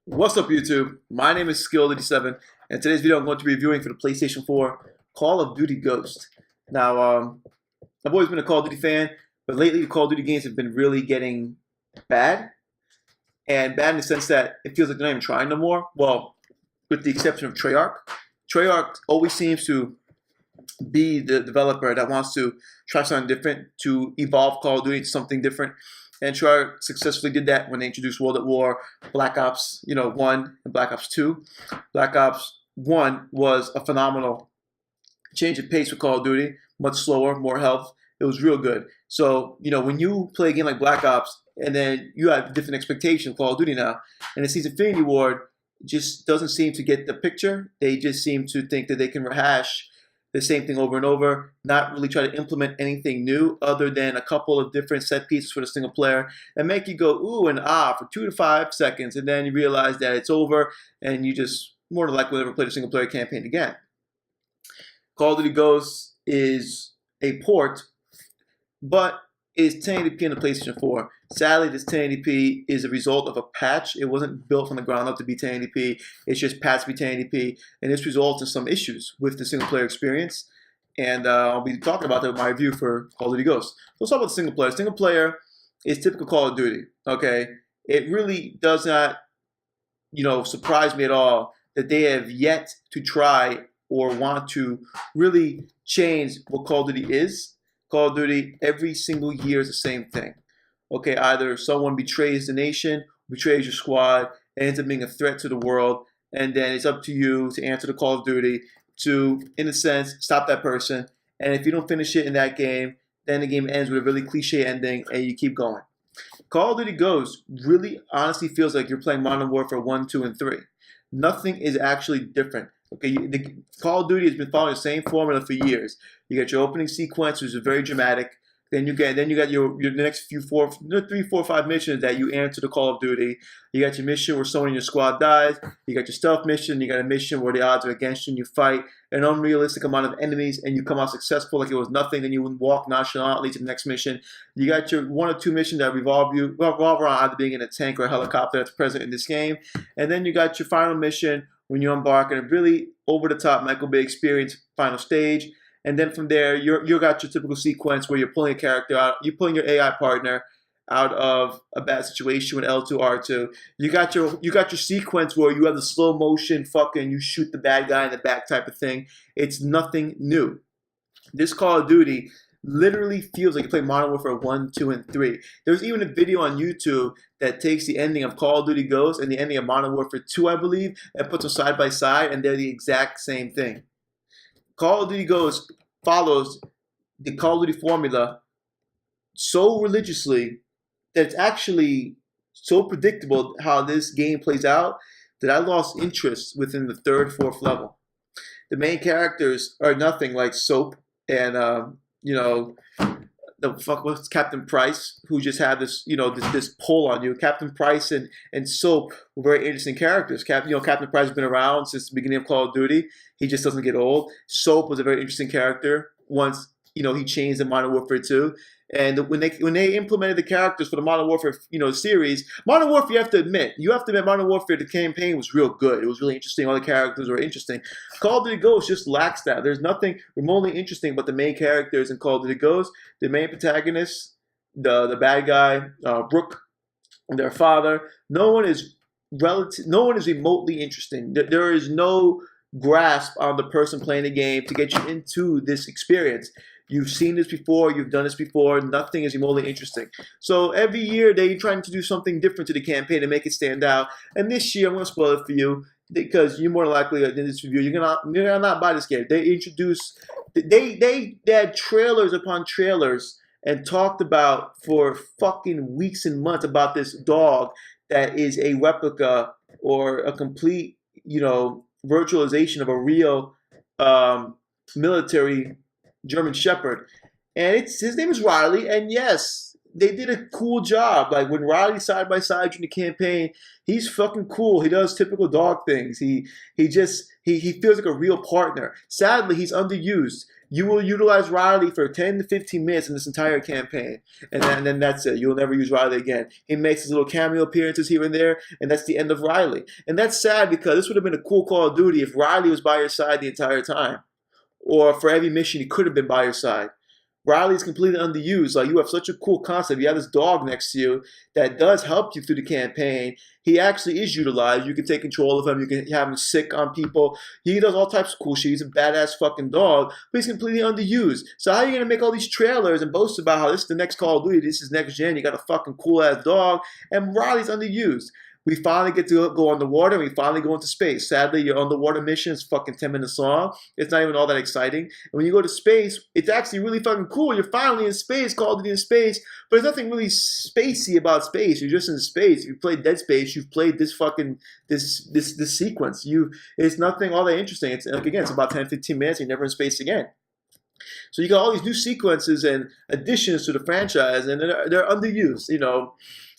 What's up, YouTube? My name is Skill87, and today's video I'm going to be reviewing for the PlayStation 4 Call of Duty Ghost. Now, I've always been a Call of Duty fan, but lately the Call of Duty games have been really getting bad, and bad in the sense that it feels like they're not even trying no more. Well, with the exception of Treyarch. Treyarch always seems to be the developer that wants to try something different, to evolve Call of Duty to something different. And Treyarch successfully did that when they introduced World at War, Black Ops, 1 and Black Ops 2. Black Ops 1 was a phenomenal change of pace for Call of Duty, much slower, more health. It was real good. So, when you play a game like Black Ops and then you have different expectations of Call of Duty now, and it sees Infinityward just doesn't seem to get the picture. They just seem to think that they can rehash the same thing over and over, not really try to implement anything new other than a couple of different set pieces for the single player and make you go ooh and ah for 2 to 5 seconds, and then you realize that it's over and you just more than likely never play the single player campaign again. Call of Duty Ghosts is a port, but it's 1080p on the PlayStation 4. Sadly, this 1080p is a result of a patch. It wasn't built from the ground up to be 1080p. It's just patched to be 1080p, and this results in some issues with the single player experience. And I'll be talking about that in my review for Call of Duty Ghosts. Let's talk about the single player. Single player is typical Call of Duty. Okay, it really does not, surprise me at all that they have yet to try or want to really change what Call of Duty is. Call of Duty every single year is the same thing. Okay, either someone betrays the nation, betrays your squad, and ends up being a threat to the world, and then it's up to you to answer the Call of Duty to, in a sense, stop that person. And if you don't finish it in that game, then the game ends with a really cliche ending, and you keep going. Call of Duty Ghosts really honestly feels like you're playing Modern Warfare 1, 2, and 3. Nothing is actually different. Okay, the Call of Duty has been following the same formula for years. You get your opening sequence, which is very dramatic. Then you got your next few 3, 4, 5 missions that you answer the Call of Duty. You got your mission where someone in your squad dies. You got your stealth mission. You got a mission where the odds are against you and you fight an unrealistic amount of enemies and you come out successful like it was nothing. Then you walk nonchalantly to the next mission. You got your 1 or 2 missions that revolve around either being in a tank or a helicopter that's present in this game. And then you got your final mission when you embark on a really over-the-top Michael Bay experience final stage. And then from there, you got your typical sequence where you're pulling a character out, you're pulling your AI partner out of a bad situation with L2, R2. You got your sequence where you have the slow motion fucking you shoot the bad guy in the back type of thing. It's nothing new. This Call of Duty literally feels like you play Modern Warfare 1, 2, and 3. There's even a video on YouTube that takes the ending of Call of Duty Ghosts and the ending of Modern Warfare 2, I believe, and puts them side by side, and they're the exact same thing. Call of Duty Ghosts follows the Call of Duty formula so religiously that it's actually so predictable how this game plays out that I lost interest within the 3rd, 4th level. The main characters are nothing like Soap and the fuck was Captain Price, who just had this, this pull on you. Captain Price and Soap were very interesting characters. Captain Price has been around since the beginning of Call of Duty. He just doesn't get old. Soap was a very interesting character once, he changed in Modern Warfare 2. And when they implemented the characters for the Modern Warfare, series, Modern Warfare, you have to admit Modern Warfare, the campaign was real good. It was really interesting. All the characters were interesting. Call of Duty Ghosts just lacks that. There's nothing remotely interesting but the main characters in Call of Duty Ghosts. The main protagonist, the bad guy, Brooke, and their father. No one is remotely interesting. There is no grasp on the person playing the game to get you into this experience. You've seen this before, you've done this before, nothing is remotely interesting. So every year they're trying to do something different to the campaign to make it stand out. And this year, I'm going to spoil it for you because you're more likely in this review, you're gonna not buy this game. They had trailers upon trailers and talked about for fucking weeks and months about this dog that is a replica or a complete, virtualization of a real military German Shepherd, and his name is Riley. And yes, they did a cool job. Like when Riley's side by side during the campaign, he's fucking cool. He does typical dog things. He feels like a real partner. Sadly, he's underused. You will utilize Riley for 10 to 15 minutes in this entire campaign, and then that's it. You'll never use Riley again. He makes his little cameo appearances here and there, and that's the end of Riley. And that's sad because this would have been a cool Call of Duty if Riley was by your side the entire time, or for every mission he could have been by your side. Riley's completely underused. Like, you have such a cool concept. You have this dog next to you that does help you through the campaign. He actually is utilized. You can take control of him. You can have him sick on people. He does all types of cool shit. He's a badass fucking dog, but he's completely underused. So how are you going to make all these trailers and boast about how this is the next Call of Duty, this is next gen, you got a fucking cool-ass dog, and Riley's underused? We finally get to go underwater, and we finally go into space. Sadly, your underwater mission is fucking 10 minutes long. It's not even all that exciting. And when you go to space, it's actually really fucking cool. You're finally in space, Call of Duty in space, but there's nothing really spacey about space. You're just in space. If you played Dead Space, you've played this fucking, this sequence. It's nothing all that interesting. It's, like, again, it's about 10, 15 minutes, and you're never in space again. So you got all these new sequences and additions to the franchise, and they're underused, you know.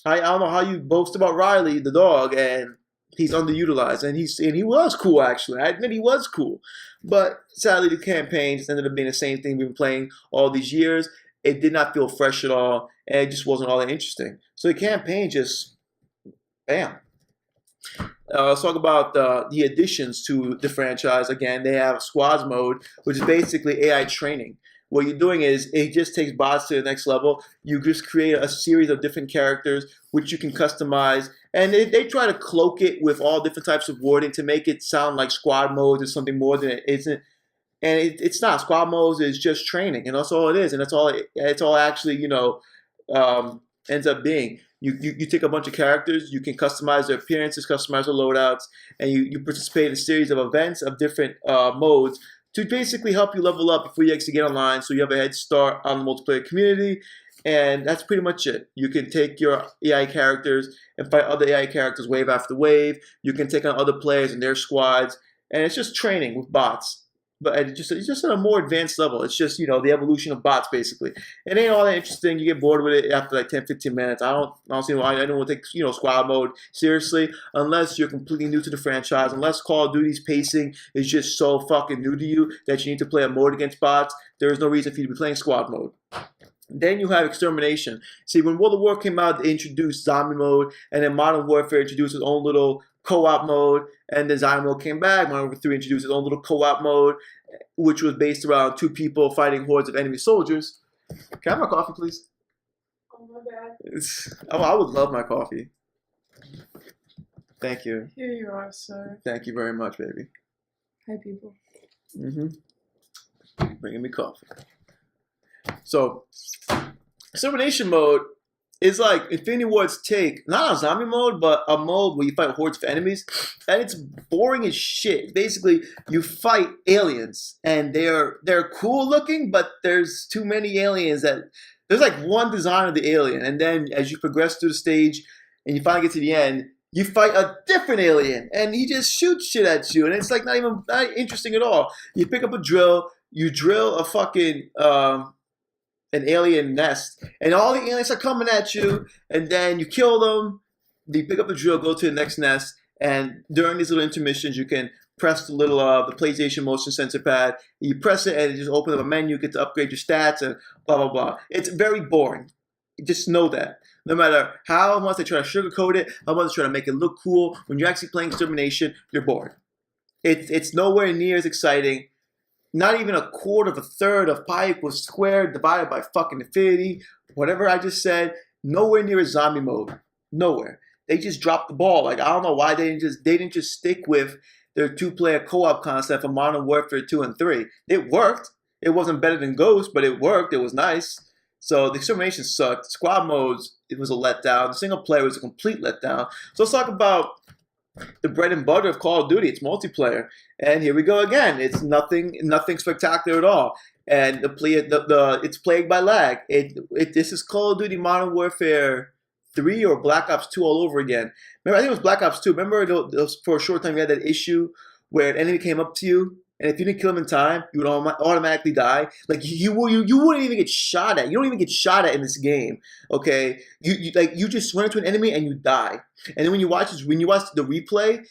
I don't know how you boast about Riley, the dog, and he's underutilized. And he was cool, actually. I admit he was cool. But sadly, the campaign just ended up being the same thing we've been playing all these years. It did not feel fresh at all, and it just wasn't all that interesting. So the campaign just, bam. Let's talk about the additions to the franchise. Again, they have squads mode, which is basically AI training. What you're doing is it just takes bots to the next level. You just create a series of different characters which you can customize, and they try to cloak it with all different types of wording to make it sound like squad modes or something more than it isn't. And it's not. Squad modes is just training, and that's all it is, and that's all it's all actually, you know, ends up being. You take a bunch of characters, you can customize their appearances, customize their loadouts, and you participate in a series of events of different modes to basically help you level up before you actually get online, so you have a head start on the multiplayer community. And that's pretty much it. You can take your AI characters and fight other AI characters wave after wave. You can take on other players and their squads, and it's just training with bots. But it's just at a more advanced level. It's just, you know, the evolution of bots, basically. It ain't all that interesting. You get bored with it after like 10, 15 minutes. I don't see why anyone would take, you know, squad mode seriously unless you're completely new to the franchise, unless Call of Duty's pacing is just so fucking new to you that you need to play a mode against bots. There is no reason for you to be playing squad mode. Then you have Extermination. See, when World of War came out, they introduced zombie mode, and then Modern Warfare introduced its own little co-op mode, and then zombie mode came back. Modern Warfare 3 introduced its own little co-op mode, which was based around two people fighting hordes of enemy soldiers. Can I have my coffee, please? Oh, my bad. I would love my coffee. Thank you. Here you are, sir. Thank you very much, baby. Hi, people. Bringing me coffee. So, Extermination mode is like Infinityward's take, not on zombie mode, but a mode where you fight hordes of enemies, and it's boring as shit. Basically, you fight aliens, and they're cool looking, but there's too many aliens that there's like one design of the alien, and then as you progress through the stage and you finally get to the end, you fight a different alien, and he just shoots shit at you, and it's like not interesting at all. You pick up a drill, you drill a fucking an alien nest, and all the aliens are coming at you, and then you kill them. You pick up the drill, go to the next nest, and during these little intermissions, you can press the little the PlayStation motion sensor pad. You press it, and it just opens up a menu. You get to upgrade your stats and blah blah blah. It's very boring. Just know that. No matter how much they try to sugarcoat it, how much they try to make it look cool, when you're actually playing Extermination, you're bored. It's nowhere near as exciting. Not even a quarter of a third of pi equals squared divided by fucking infinity. Whatever I just said, nowhere near a zombie mode. Nowhere. They just dropped the ball. Like, I don't know why they didn't just stick with their two-player co-op concept for Modern Warfare 2 and 3. It worked. It wasn't better than Ghost, but it worked. It was nice. So the Extermination sucked. Squad modes, it was a letdown. The single player was a complete letdown. So let's talk about the bread and butter of Call of Duty. It's multiplayer, and here we go again. It's nothing spectacular at all, and it's plagued by lag. This is Call of Duty Modern Warfare 3 or Black Ops 2 all over again. Remember, I think it was Black Ops 2. Remember, for a short time, you had that issue where an enemy came up to you, and if you didn't kill him in time, you would automatically die. Like you wouldn't even get shot at. You don't even get shot at in this game. Okay, you just run into an enemy and you die. And then when you watch the replay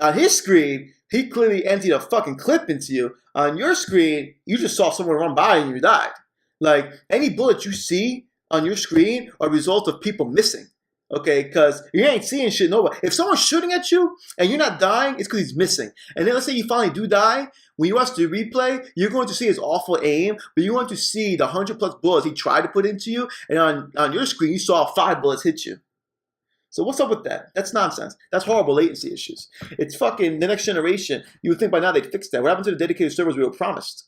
on his screen, He clearly emptied a fucking clip into you. On your screen, you just saw someone run by and you died. Like, any bullets you see on your screen are a result of people missing. Okay, because you ain't seeing shit nobody. If someone's shooting at you and you're not dying, it's because he's missing. And then let's say you finally do die. When you watch the replay, you're going to see his awful aim, but you're going to see the 100+ bullets he tried to put into you, and on your screen, you saw 5 bullets hit you. So what's up with that? That's nonsense. That's horrible latency issues. It's fucking the next generation. You would think by now they'd fix that. What happened to the dedicated servers we were promised?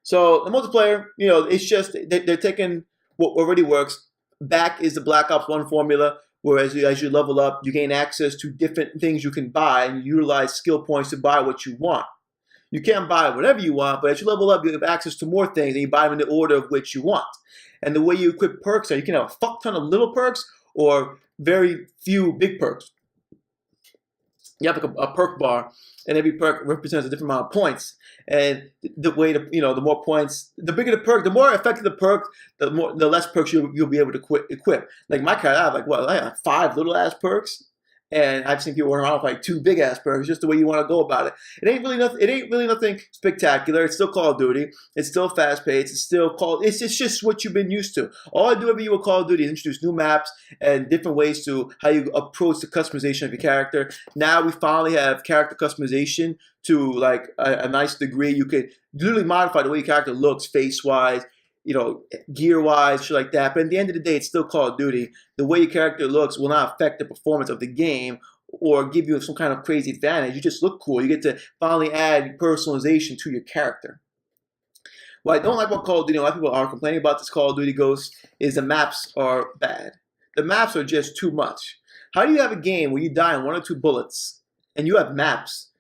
So the multiplayer, it's just they're taking what already works. Back is the Black Ops 1 formula, where as you level up, you gain access to different things you can buy, and you utilize skill points to buy what you want. You can't buy whatever you want, but as you level up, you have access to more things, and you buy them in the order of which you want. And the way you equip perks are you can have a fuck ton of little perks or very few big perks. You have like a perk bar, and every perk represents a different amount of points. And the way the more points, the bigger the perk, the more effective the perk, the less perks you'll be able to equip. Like my character, I have 5 little ass perks, and I've seen people run around with like 2 big ass perks. Just the way you want to go about it. It ain't really nothing spectacular. It's still Call of Duty. It's still fast paced. It's still It's just what you've been used to. All I do every year with Call of Duty is introduce new maps and different ways to how you approach the customization of your character. Now we finally have character customization to like a nice degree. You could literally modify the way your character looks, face wise, gear wise, shit like that. But at the end of the day, it's still Call of Duty. The way your character looks will not affect the performance of the game or give you some kind of crazy advantage. You just look cool. You get to finally add personalization to your character. What I don't like about Call of Duty, a lot of people are complaining about this Call of Duty Ghost, is the maps are bad. The maps are just too much. How do you have a game where you die in 1 or 2 bullets and you have maps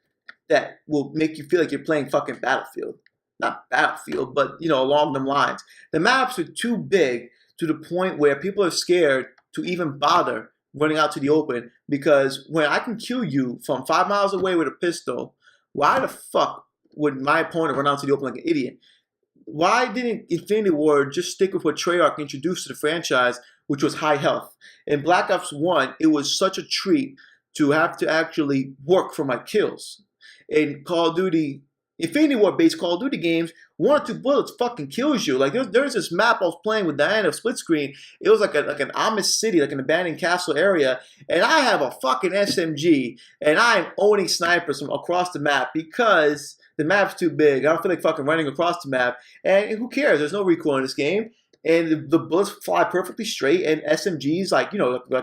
that will make you feel like you're playing fucking Battlefield? Not Battlefield, but along them lines. The maps are too big to the point where people are scared to even bother running out to the open, because when I can kill you from 5 miles away with a pistol, why the fuck would my opponent run out to the open like an idiot? Why didn't Infinityward just stick with what Treyarch introduced to the franchise, which was high health? In Black Ops 1, it was such a treat to have to actually work for my kills. In Call of Duty, Infinityward-based Call of Duty games, 1 or 2 bullets fucking kills you. Like there's this map I was playing with Diana, split screen. It was like an Amish city, like an abandoned castle area, and I have a fucking SMG, and I'm owning snipers from across the map because the map's too big. I don't feel like fucking running across the map, and who cares? There's no recoil in this game. And the bullets fly perfectly straight, and SMGs, like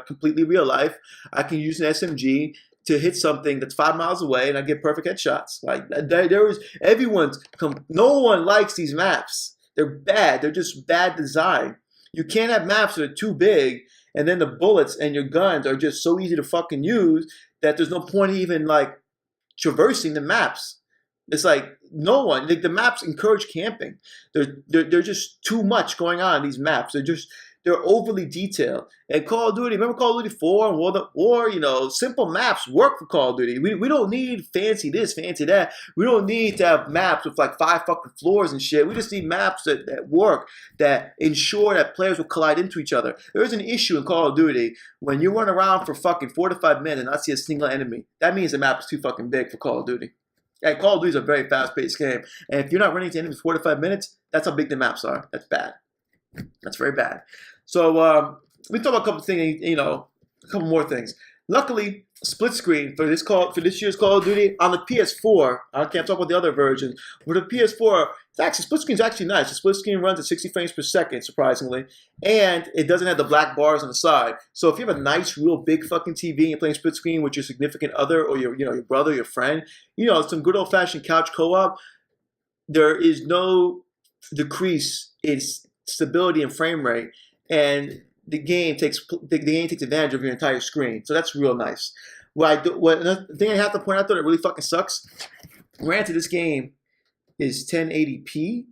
completely real life. I can use an SMG to hit something that's 5 miles away, and I get perfect headshots. Like no one likes these maps. They're bad. They're just bad design. You can't have maps that are too big, and then the bullets and your guns are just so easy to fucking use that there's no point even like traversing the maps. It's like no one. Like the maps encourage camping. They're just too much going on in these maps. They're overly detailed. And Call of Duty, remember Call of Duty 4 and World at War? Simple maps work for Call of Duty. We don't need fancy this, fancy that. We don't need to have maps with like 5 fucking floors and shit. We just need maps that work, that ensure that players will collide into each other. There is an issue in Call of Duty when you run around for fucking 4 to 5 minutes and not see a single enemy. That means the map is too fucking big for Call of Duty. And Call of Duty is a very fast-paced game. And if you're not running into enemies for 4 to 5 minutes, that's how big the maps are. That's bad. That's very bad. So we talked about a couple of things, a couple more things. Luckily, split screen for this year's Call of Duty on the PS4. I can't talk about the other versions. With the PS4, split screen is actually nice. The split screen runs at 60 frames per second, surprisingly, and it doesn't have the black bars on the side. So if you have a nice, real big fucking TV and you're playing split screen with your significant other or your brother, your friend, some good old fashioned couch co-op, there is no decrease in stability and frame rate, and the game takes advantage of your entire screen. So that's real nice. Another thing I have to point out though that really fucking sucks. Granted, this game is 1080p.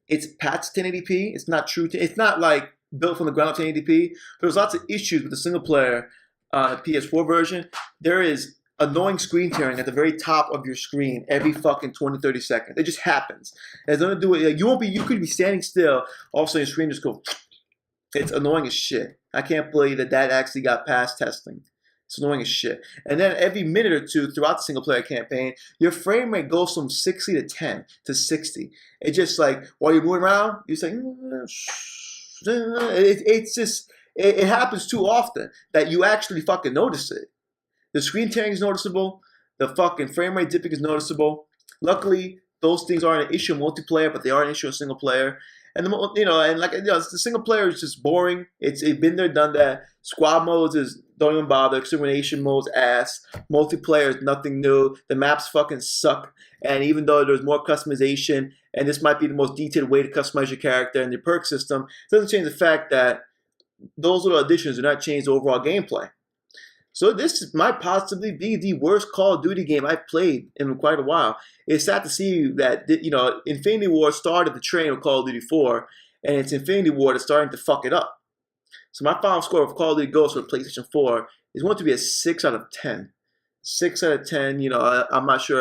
It's patched 1080p. It's not true. It's not like built from the ground up 1080p. There's lots of issues with the single player PS4 version. There is annoying screen tearing at the very top of your screen every fucking 20-30 seconds. It just happens. It's nothing to do with you could be standing still, all of a sudden your screen just goes. It's annoying as shit. I can't believe that actually got past testing. It's annoying as shit. And then every minute or two throughout the single player campaign, your frame rate goes from 60 to 10 to 60. It's just like while you're moving around, you're saying, it's just, it happens too often that you actually fucking notice it. The screen tearing is noticeable. The fucking frame rate dipping is noticeable. Luckily, those things aren't an issue in multiplayer, but they are an issue in single player. And the single player is just boring. It's been there, done that. Squad modes don't even bother. Extermination mode's ass. Multiplayer is nothing new. The maps fucking suck. And even though there's more customization, and this might be the most detailed way to customize your character and the perk system, it doesn't change the fact that those little additions do not change the overall gameplay. So this might possibly be the worst Call of Duty game I've played in quite a while. It's sad to see that, Infinityward started the train with Call of Duty 4, and it's Infinityward that's starting to fuck it up. So my final score of Call of Duty Ghosts for PlayStation 4 is going to be a 6 out of 10. 6 out of 10, I'm not sure